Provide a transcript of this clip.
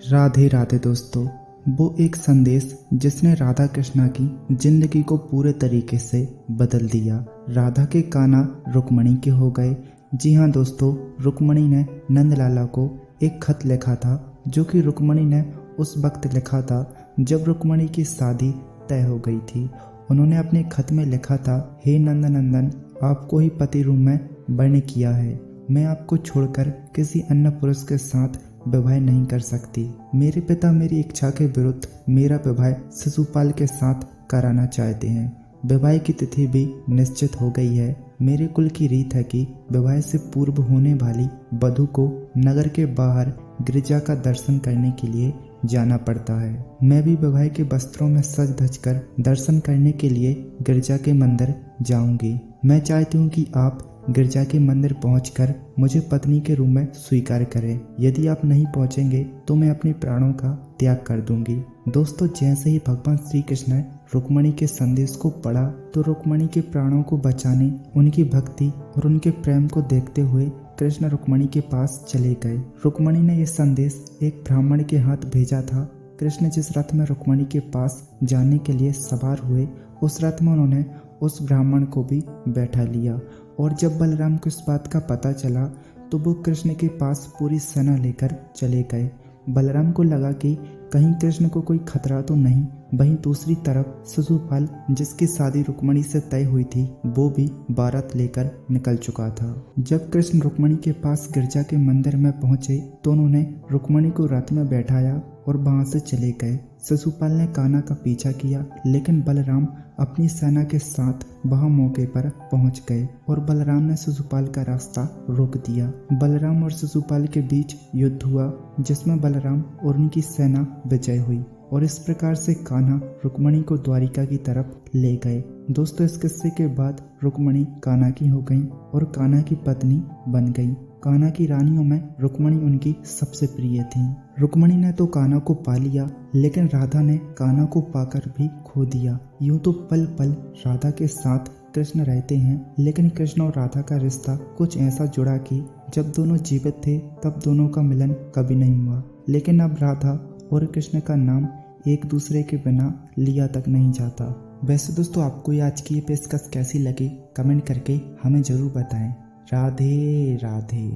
राधे राधे दोस्तों। वो एक संदेश जिसने राधा कृष्णा की जिंदगी को पूरे तरीके से बदल दिया। राधा के कान्हा रुक्मणी के हो गए। जी हाँ दोस्तों, रुक्मणी ने नंदलाला को एक खत लिखा था, जो कि रुक्मणी ने उस वक्त लिखा था जब रुक्मणी की शादी तय हो गई थी। उन्होंने अपने खत में लिखा था, हे नंदनंदन, आपको ही पति रूप में वर्ण किया है। मैं आपको छोड़कर किसी अन्य पुरुष के साथ विवाह नहीं कर सकती। मेरे पिता मेरी इच्छा के विरुद्ध मेरा विवाह शिशुपाल के साथ कराना चाहते हैं। विवाह की तिथि भी निश्चित हो गई है। मेरे कुल की रीत है कि विवाह से पूर्व होने वाली वधू को नगर के बाहर गिरजा का दर्शन करने के लिए जाना पड़ता है। मैं भी विवाह के वस्त्रों में सज धज कर दर्शन करने के लिए गिरजा के मंदिर जाऊंगी। मैं चाहती हूँ कि आप गिरजा के मंदिर पहुंचकर मुझे पत्नी के रूप में स्वीकार करें। यदि आप नहीं पहुंचेंगे तो मैं अपने प्राणों का त्याग कर दूंगी। दोस्तों, जैसे ही भगवान श्री कृष्ण ने रुक्मणी के संदेश को पढ़ा तो रुक्मणी के प्राणों को बचाने, उनकी भक्ति और उनके प्रेम को देखते हुए कृष्ण रुक्मणी के पास चले गए। रुक्मणी ने यह संदेश एक ब्राह्मण के हाथ भेजा था। कृष्ण जिस रथ में रुक्मणी के पास जाने के लिए सवार हुए, उस रथ में उन्होंने उस ब्राह्मण को भी बैठा लिया। और जब बलराम को इस बात का पता चला तो वो कृष्ण के पास पूरी सेना लेकर चले गए। बलराम को लगा कि कहीं कृष्ण को कोई खतरा तो नहीं। वहीं दूसरी तरफ शिशुपाल, जिसकी शादी रुक्मणी से तय हुई थी, वो भी बारात लेकर निकल चुका था। जब कृष्ण रुक्मणी के पास गिरजा के मंदिर में पहुंचे तो उन्होंने रुक्मणी को रथ में बैठाया और वहां से चले गए। शिशुपाल ने कान्हा का पीछा किया, लेकिन बलराम अपनी सेना के साथ वहां मौके पर पहुंच गए और बलराम ने शिशुपाल का रास्ता रोक दिया। बलराम और शिशुपाल के बीच युद्ध हुआ, जिसमें बलराम और उनकी सेना विजय हुई और इस प्रकार से कान्हा रुक्मणी को द्वारिका की तरफ ले गए। दोस्तों, इस किस्से के बाद रुक्मणी कान्हा की हो गई और कान्हा की पत्नी बन गई। कान्हा की रानियों में रुक्मणी उनकी सबसे प्रिय थी। रुक्मणी ने तो कान्हा को पा लिया, लेकिन राधा ने कान्हा को पाकर भी खो दिया। यूं तो पल पल राधा के साथ कृष्ण रहते हैं, लेकिन कृष्ण और राधा का रिश्ता कुछ ऐसा जुड़ा कि जब दोनों जीवित थे तब दोनों का मिलन कभी नहीं हुआ। लेकिन अब राधा और कृष्ण का नाम एक दूसरे के बिना लिया तक नहीं जाता। वैसे दोस्तों, आपको ये आज की ये पेशकश कैसी लगी, कमेंट करके हमें जरूर बताएं। राधे राधे।